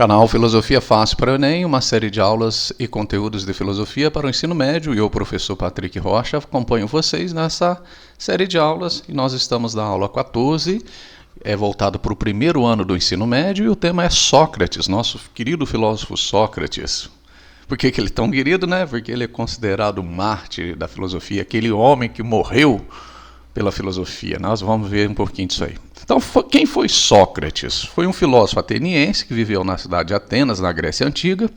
Canal Filosofia Fácil para o Enem, uma série de aulas e conteúdos de filosofia para o ensino médio. E eu, professor Patrick Rocha, acompanho vocês nessa série de aulas. E nós estamos na aula 14, voltado para o primeiro ano do ensino médio. E o tema é Sócrates, nosso querido filósofo Sócrates. Por que ele é tão querido, né? Porque ele é considerado um mártir da filosofia, aquele homem que morreu pela filosofia. Nós vamos ver um pouquinho disso aí. Então, quem foi Sócrates? Foi um filósofo ateniense que viveu na cidade de Atenas, na Grécia Antiga,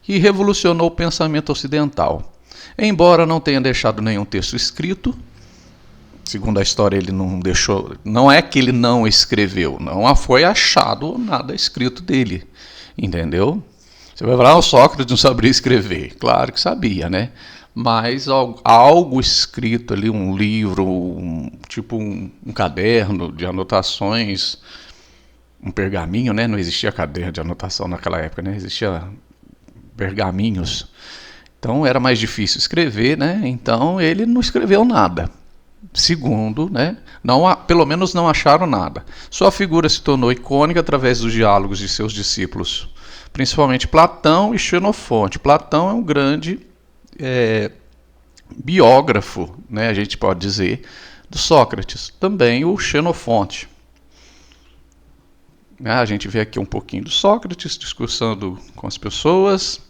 que revolucionou o pensamento ocidental. Embora não tenha deixado nenhum texto escrito, segundo a história ele não deixou, não é que ele não escreveu, não foi achado nada escrito dele, entendeu? Você vai falar, o Sócrates não sabia escrever. Claro que sabia, né? Mas algo escrito ali, um livro, tipo um caderno de anotações, um pergaminho, né? Não existia caderno de anotação naquela época, né? Existia pergaminhos. Então era mais difícil escrever, né? Então ele não escreveu nada. Segundo, né? Pelo menos não acharam nada. Sua figura se tornou icônica através dos diálogos de seus discípulos, principalmente Platão e Xenofonte. Platão é um grande biógrafo, né, a gente pode dizer, do Sócrates. Também o Xenofonte. A gente vê aqui um pouquinho do Sócrates discursando com as pessoas.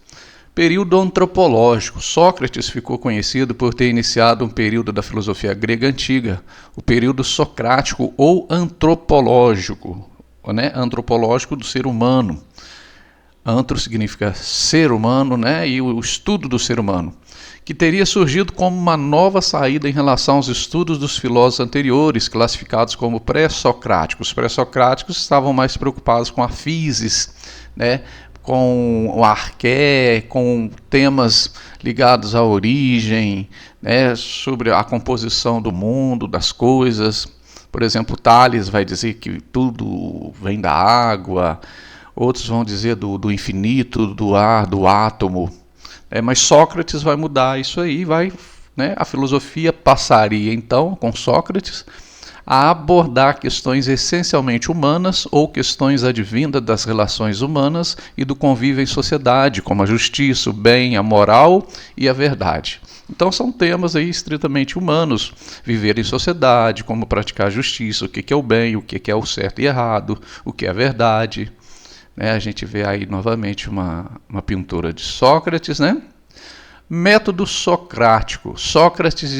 Período antropológico. Sócrates ficou conhecido por ter iniciado um período da filosofia grega antiga, o período socrático ou antropológico, né? Antropológico do ser humano. Antro significa ser humano, né? E o estudo do ser humano, que teria surgido como uma nova saída em relação aos estudos dos filósofos anteriores, classificados como pré-socráticos. Os pré-socráticos estavam mais preocupados com a physis, né? Com o arqué, com temas ligados à origem, né? Sobre a composição do mundo, das coisas. Por exemplo, Tales vai dizer que tudo vem da água. Outros vão dizer do infinito, do ar, do átomo. Mas Sócrates vai mudar isso aí, né? A filosofia passaria, então, com Sócrates, a abordar questões essencialmente humanas ou questões advindas das relações humanas e do convívio em sociedade, como a justiça, o bem, a moral e a verdade. Então são temas aí estritamente humanos, viver em sociedade, como praticar a justiça, o que é o bem, o que é o certo e errado, o que é a verdade. A gente vê aí novamente uma pintura de Sócrates, né? Método socrático. Sócrates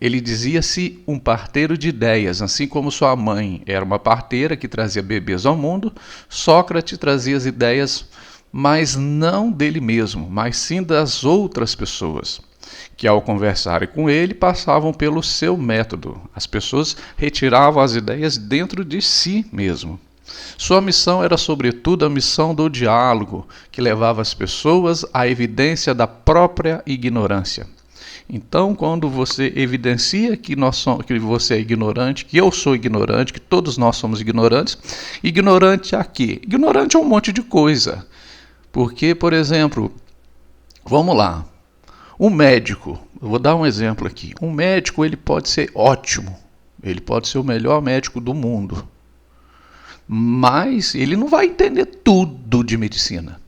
dizia-se um parteiro de ideias, assim como sua mãe era uma parteira que trazia bebês ao mundo. Sócrates trazia as ideias, mas não dele mesmo, mas sim das outras pessoas, que ao conversarem com ele passavam pelo seu método. As pessoas retiravam as ideias dentro de si mesmo. Sua missão era, sobretudo, a missão do diálogo, que levava as pessoas à evidência da própria ignorância. Então, quando você evidencia que você é ignorante, que eu sou ignorante, que todos nós somos ignorantes, ignorante a quê? Ignorante a um monte de coisa. Porque, por exemplo, vamos lá, um médico, eu vou dar um exemplo aqui. Um médico, ele pode ser ótimo, ele pode ser o melhor médico do mundo, mas ele não vai entender tudo de medicina.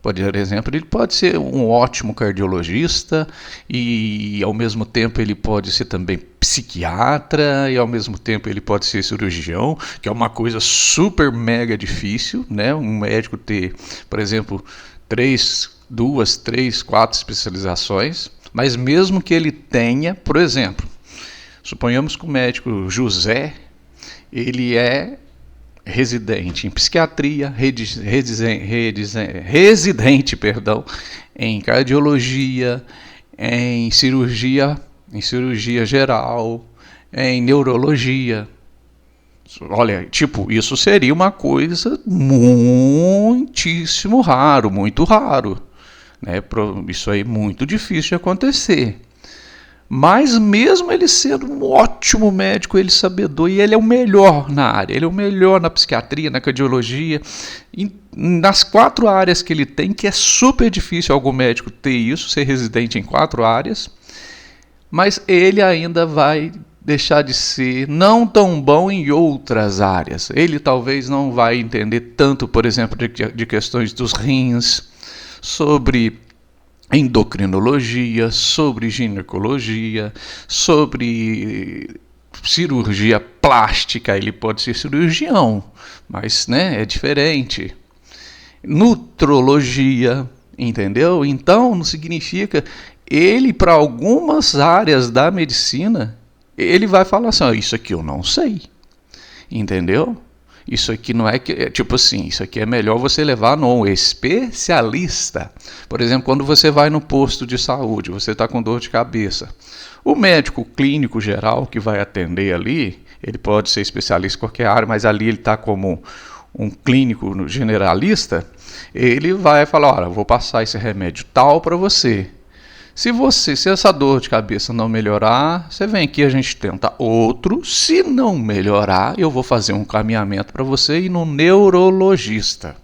Por exemplo, ele pode ser um ótimo cardiologista e, ao mesmo tempo, ele pode ser também psiquiatra e, ao mesmo tempo, ele pode ser cirurgião, que é uma coisa super mega difícil, né? Um médico ter, por exemplo, 2, 3, 4 especializações, mas mesmo que ele tenha, por exemplo, suponhamos que o médico José, ele é residente em psiquiatria, residente em cardiologia, em cirurgia geral, em neurologia. Olha, isso seria uma coisa muitíssimo raro, muito raro, né? Isso aí é muito difícil de acontecer. Mas mesmo ele sendo um ótimo médico, ele sabedor, e ele é o melhor na área, ele é o melhor na psiquiatria, na cardiologia, nas 4 áreas que ele tem, que é super difícil algum médico ter isso, ser residente em 4 áreas, mas ele ainda vai deixar de ser não tão bom em outras áreas. Ele talvez não vai entender tanto, por exemplo, de questões dos rins, sobre endocrinologia, sobre ginecologia, sobre cirurgia plástica. Ele pode ser cirurgião, mas né, é diferente. Nutrologia, entendeu? Então não significa ele, para algumas áreas da medicina, ele vai falar assim, isso aqui eu não sei, entendeu? Isso aqui não é que, tipo assim, isso aqui é melhor você levar no especialista. Por exemplo, quando você vai no posto de saúde, você está com dor de cabeça. O médico clínico geral que vai atender ali, ele pode ser especialista em qualquer área, mas ali ele está como um clínico generalista, ele vai falar, olha, vou passar esse remédio tal para você. Se essa dor de cabeça não melhorar, você vem aqui, a gente tenta outro. Se não melhorar, eu vou fazer um caminhamento para você ir no neurologista,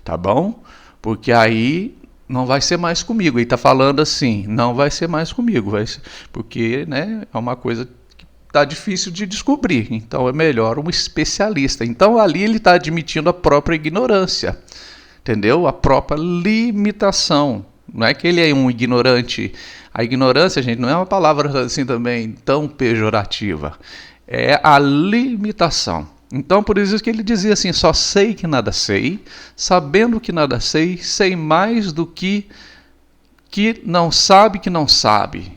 tá bom? Porque aí não vai ser mais comigo. Ele está falando assim, não vai ser mais comigo, porque né, é uma coisa que está difícil de descobrir. Então é melhor um especialista. Então ali ele está admitindo a própria ignorância, entendeu? A própria limitação. Não é que ele é um ignorante. A ignorância, gente, não é uma palavra assim também tão pejorativa. É a limitação. Então, por isso que ele dizia assim, só sei que nada sei, sabendo que nada sei, sei mais do que não sabe que não sabe.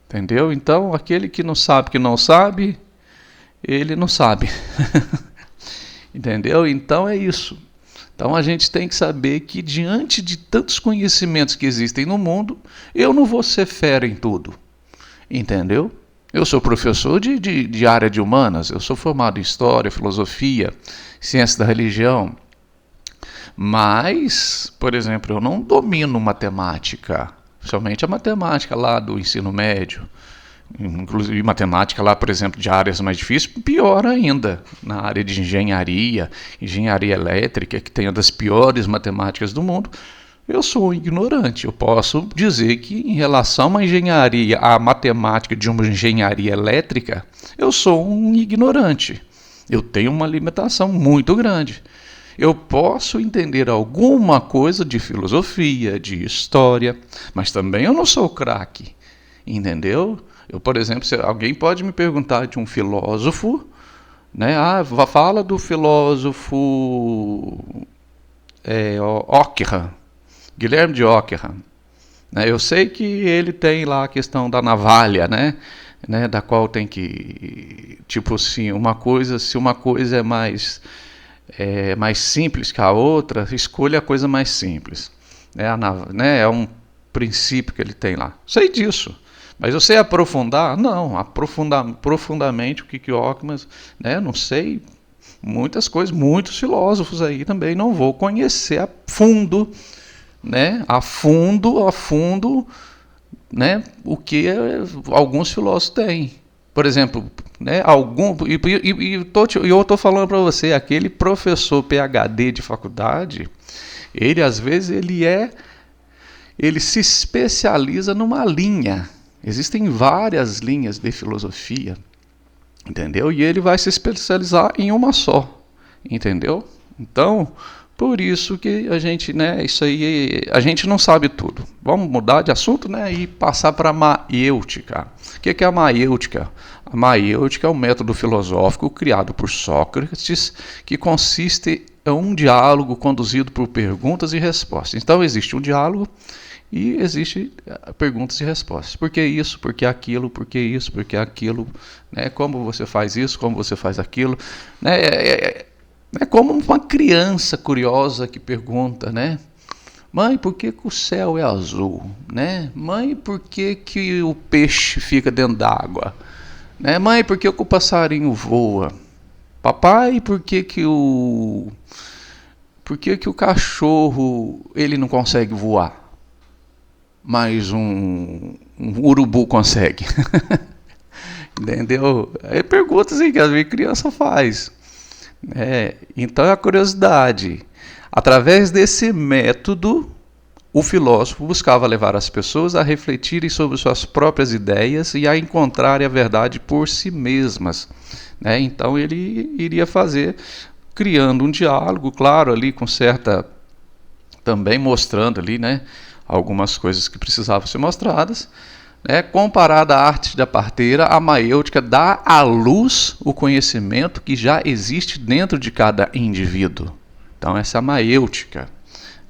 Entendeu? Então, aquele que não sabe, ele não sabe. Entendeu? Então é isso. Então a gente tem que saber que diante de tantos conhecimentos que existem no mundo, eu não vou ser fera em tudo, entendeu? Eu sou professor de área de humanas, eu sou formado em História, Filosofia, Ciência da Religião, mas, por exemplo, eu não domino matemática, somente a matemática lá do ensino médio. Inclusive matemática lá, por exemplo, de áreas mais difíceis, pior ainda, na área de engenharia elétrica, que tem uma das piores matemáticas do mundo, eu sou um ignorante. Eu posso dizer que em relação à engenharia, à matemática de uma engenharia elétrica, eu sou um ignorante. Eu tenho uma limitação muito grande. Eu posso entender alguma coisa de filosofia, de história, mas também eu não sou craque, entendeu? Eu, por exemplo, se alguém pode me perguntar de um filósofo, né? Fala do filósofo Ockham, Guilherme de Ockham. Né? Eu sei que ele tem lá a questão da navalha, né? Da qual tem que, tipo assim, se uma coisa é mais simples que a outra, escolha a coisa mais simples. É um princípio que ele tem lá. Sei disso. Mas eu sei aprofundar? Não, profundamente o que Ockham, né? Não sei muitas coisas, muitos filósofos aí também não vou conhecer a fundo, né? A fundo, né? O que alguns filósofos têm. Por exemplo, né? Eu estou falando para você, aquele professor PhD de faculdade, ele às vezes ele se especializa numa linha. Existem várias linhas de filosofia, entendeu? E ele vai se especializar em uma só, entendeu? Então, por isso que a gente, né, isso aí, a gente não sabe tudo. Vamos mudar de assunto, né, e passar para a maiêutica. O que é a maiêutica? A maiêutica é um método filosófico criado por Sócrates, que consiste em um diálogo conduzido por perguntas e respostas. Então, existe um diálogo e existe perguntas e respostas. Por que isso? Por que aquilo? Por que isso? Por que aquilo? Né? Como você faz isso? Como você faz aquilo? Né? É como uma criança curiosa que pergunta, né? Mãe, por que o céu é azul? Né? Mãe, por que o peixe fica dentro d'água? Né? Mãe, por que o passarinho voa? Papai, por que o cachorro ele não consegue voar? Mas um urubu consegue. Entendeu? É perguntas assim que às vezes a criança faz. Então é a curiosidade. Através desse método, o filósofo buscava levar as pessoas a refletirem sobre suas próprias ideias e a encontrarem a verdade por si mesmas, né? Então ele iria fazer, criando um diálogo, claro, ali com certa, também mostrando ali, né, algumas coisas que precisavam ser mostradas, né? Comparada à arte da parteira, a maêutica dá à luz o conhecimento que já existe dentro de cada indivíduo. Então essa é a maêutica,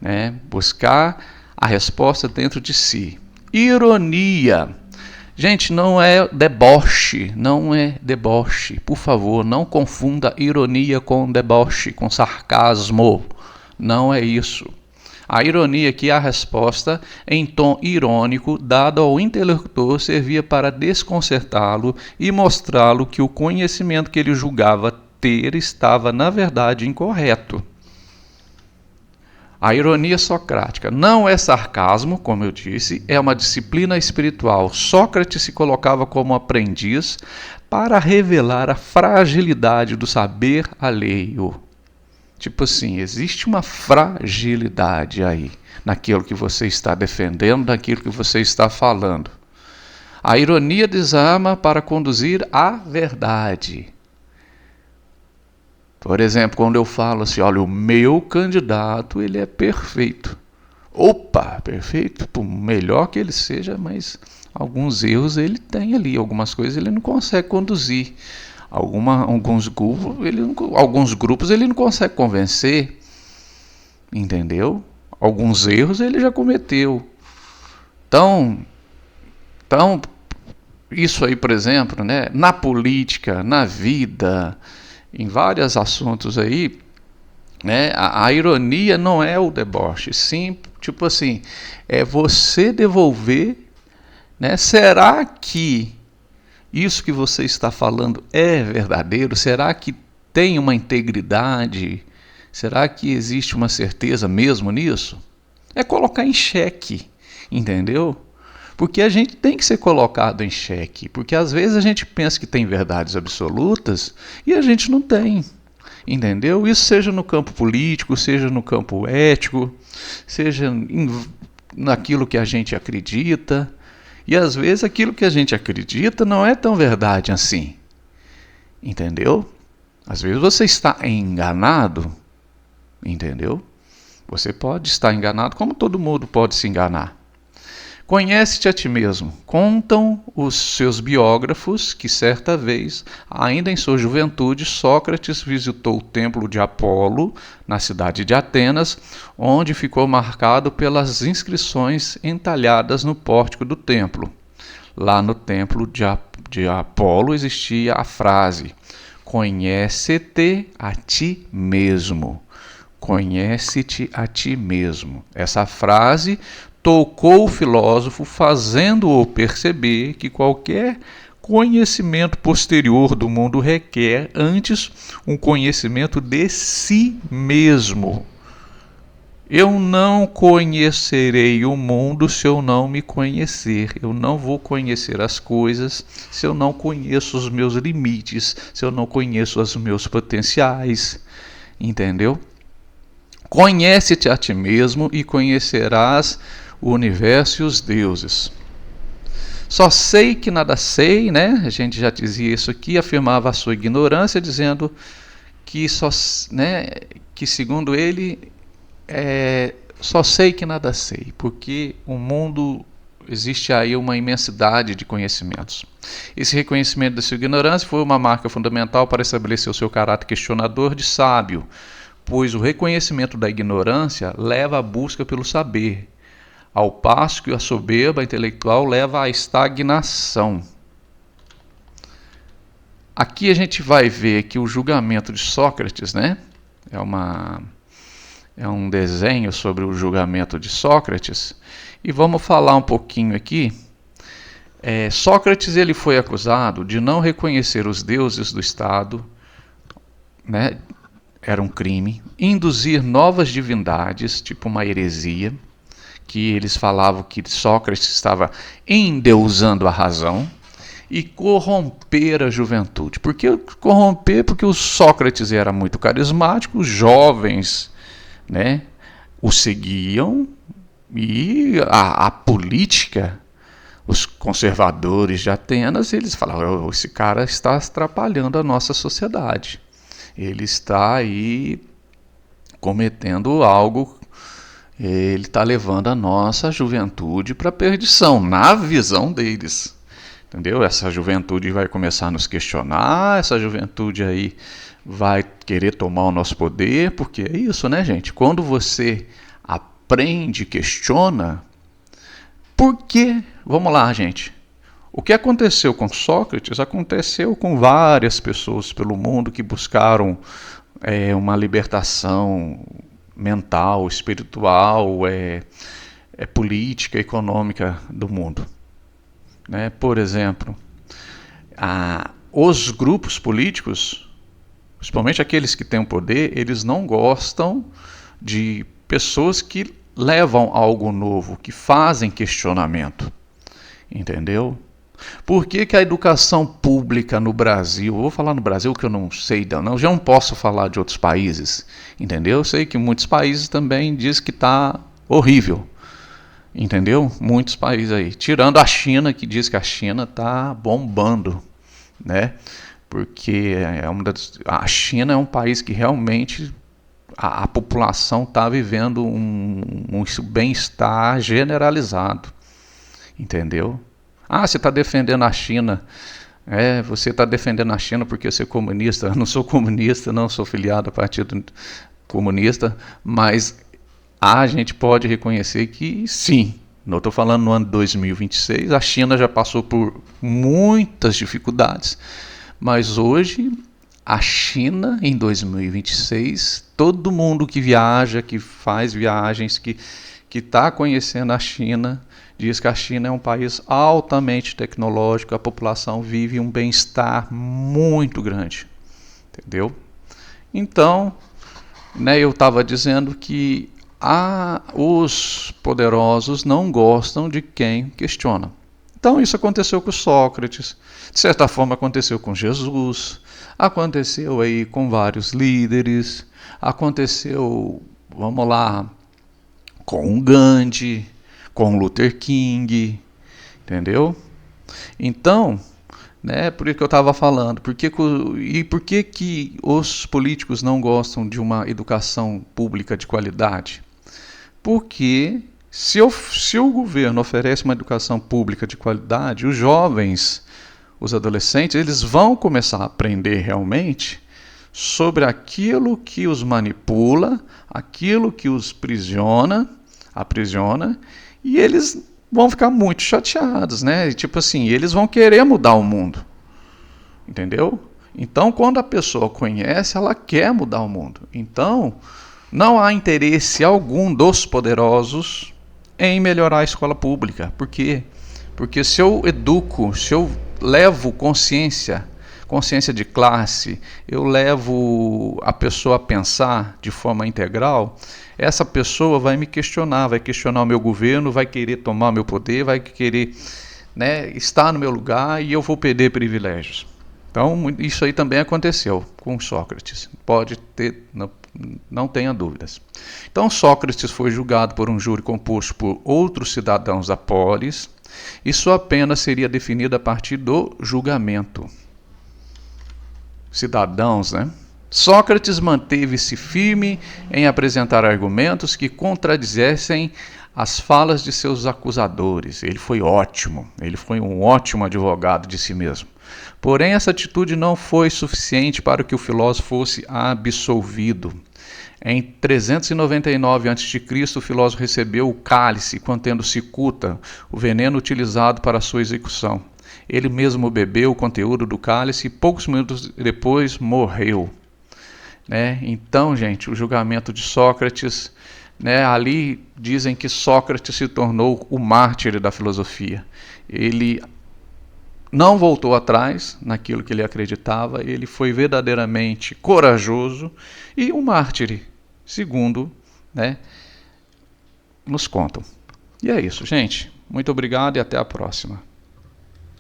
né? Buscar a resposta dentro de si. Ironia. Gente, não é deboche, não é deboche. Por favor, não confunda ironia com deboche, com sarcasmo. Não é isso. A ironia aqui é a resposta em tom irônico dada ao interlocutor servia para desconcertá-lo e mostrá-lo que o conhecimento que ele julgava ter estava, na verdade, incorreto. A ironia socrática não é sarcasmo, como eu disse, é uma disciplina espiritual. Sócrates se colocava como aprendiz para revelar a fragilidade do saber alheio. Tipo assim, existe uma fragilidade aí, naquilo que você está defendendo, naquilo que você está falando. A ironia desarma para conduzir à verdade. Por exemplo, quando eu falo assim, olha, o meu candidato, ele é perfeito. Opa, perfeito, por melhor que ele seja, mas alguns erros ele tem ali, algumas coisas ele não consegue conduzir. Alguns grupos ele não consegue convencer, entendeu? Alguns erros ele já cometeu. Então isso aí, por exemplo, né, na política, na vida, em vários assuntos aí, né, a ironia não é o deboche, sim, tipo assim, é você devolver, né, será que isso que você está falando é verdadeiro? Será que tem uma integridade? Será que existe uma certeza mesmo nisso? É colocar em xeque, entendeu? Porque a gente tem que ser colocado em xeque, porque às vezes a gente pensa que tem verdades absolutas e a gente não tem, entendeu? Isso seja no campo político, seja no campo ético, seja naquilo que a gente acredita. E às vezes aquilo que a gente acredita não é tão verdade assim, entendeu? Às vezes você está enganado, entendeu? Você pode estar enganado, como todo mundo pode se enganar. Conhece-te a ti mesmo. Contam os seus biógrafos que certa vez, ainda em sua juventude, Sócrates visitou o templo de Apolo, na cidade de Atenas, onde ficou marcado pelas inscrições entalhadas no pórtico do templo. Lá no templo de Apolo existia a frase: conhece-te a ti mesmo. Conhece-te a ti mesmo. Essa frase tocou o filósofo, fazendo-o perceber que qualquer conhecimento posterior do mundo requer, antes, um conhecimento de si mesmo. Eu não conhecerei o mundo se eu não me conhecer. Eu não vou conhecer as coisas se eu não conheço os meus limites, se eu não conheço os meus potenciais. Entendeu? Conhece-te a ti mesmo e conhecerás o universo e os deuses. Só sei que nada sei, né? A gente já dizia isso aqui, afirmava a sua ignorância, dizendo que que segundo ele só sei que nada sei, porque o mundo existe aí uma imensidade de conhecimentos. Esse reconhecimento da sua ignorância foi uma marca fundamental para estabelecer o seu caráter questionador de sábio, pois o reconhecimento da ignorância leva à busca pelo saber, ao passo que a soberba intelectual leva à estagnação. Aqui a gente vai ver que o julgamento de Sócrates, né, é um desenho sobre o julgamento de Sócrates, e vamos falar um pouquinho aqui. Sócrates ele foi acusado de não reconhecer os deuses do Estado, né, era um crime, induzir novas divindades, tipo uma heresia, que eles falavam que Sócrates estava endeusando a razão, e corromper a juventude. Por que corromper? Porque o Sócrates era muito carismático, os jovens, né, o seguiam, E a política, os conservadores de Atenas, eles falaram: esse cara está atrapalhando a nossa sociedade. Ele está aí cometendo algo, ele está levando a nossa juventude para a perdição, na visão deles. Entendeu? Essa juventude vai começar a nos questionar, essa juventude aí vai querer tomar o nosso poder, porque é isso, né, gente? Quando você aprende, questiona, por quê? Vamos lá, gente. O que aconteceu com Sócrates aconteceu com várias pessoas pelo mundo que buscaram uma libertação mental, espiritual, política, econômica do mundo. Né? Por exemplo, os grupos políticos, principalmente aqueles que têm o poder, eles não gostam de pessoas que levam algo novo, que fazem questionamento. Entendeu? Por que a educação pública no Brasil, eu vou falar no Brasil que eu não sei, não, já não posso falar de outros países, entendeu? Eu sei que muitos países também dizem que está horrível, entendeu? Muitos países aí, tirando a China, que diz que a China está bombando, né? Porque a China é um país que realmente a população está vivendo um bem-estar generalizado, entendeu? Você está defendendo a China. Você está defendendo a China porque você é comunista. Eu não sou comunista, não sou filiado ao Partido Comunista, mas a gente pode reconhecer que sim, não estou falando no ano 2026, a China já passou por muitas dificuldades, mas hoje a China em 2026, todo mundo que viaja, que faz viagens, que está conhecendo a China, diz que a China é um país altamente tecnológico, a população vive um bem-estar muito grande, entendeu? Então, eu estava dizendo que os poderosos não gostam de quem questiona. Então isso aconteceu com Sócrates, de certa forma aconteceu com Jesus, aconteceu aí com vários líderes, aconteceu, vamos lá, com Gandhi, com Luther King, entendeu? Então, por isso que eu estava falando, por que os políticos não gostam de uma educação pública de qualidade? Porque se o governo oferece uma educação pública de qualidade, os jovens, os adolescentes, eles vão começar a aprender realmente sobre aquilo que os manipula, aquilo que os aprisiona, e eles vão ficar muito chateados, né? Tipo assim, eles vão querer mudar o mundo, entendeu? Então, quando a pessoa conhece, ela quer mudar o mundo. Então, não há interesse algum dos poderosos em melhorar a escola pública. Por quê? Porque se eu educo, se eu levo consciência de classe, eu levo a pessoa a pensar de forma integral, essa pessoa vai me questionar, vai questionar o meu governo, vai querer tomar o meu poder, vai querer estar no meu lugar e eu vou perder privilégios. Então, isso aí também aconteceu com Sócrates. Pode ter, não tenha dúvidas. Então, Sócrates foi julgado por um júri composto por outros cidadãos da polis e sua pena seria definida a partir do julgamento. Cidadãos, né? Sócrates manteve-se firme em apresentar argumentos que contradizessem as falas de seus acusadores. Ele foi ótimo, ele foi um ótimo advogado de si mesmo. Porém, essa atitude não foi suficiente para que o filósofo fosse absolvido. Em 399 a.C., o filósofo recebeu o cálice contendo cicuta, o veneno utilizado para sua execução. Ele mesmo bebeu o conteúdo do cálice e poucos minutos depois morreu. Então, gente, o julgamento de Sócrates, ali dizem que Sócrates se tornou o mártir da filosofia. Ele não voltou atrás naquilo que ele acreditava, ele foi verdadeiramente corajoso e um mártir, segundo nos contam. E é isso, gente. Muito obrigado e até a próxima.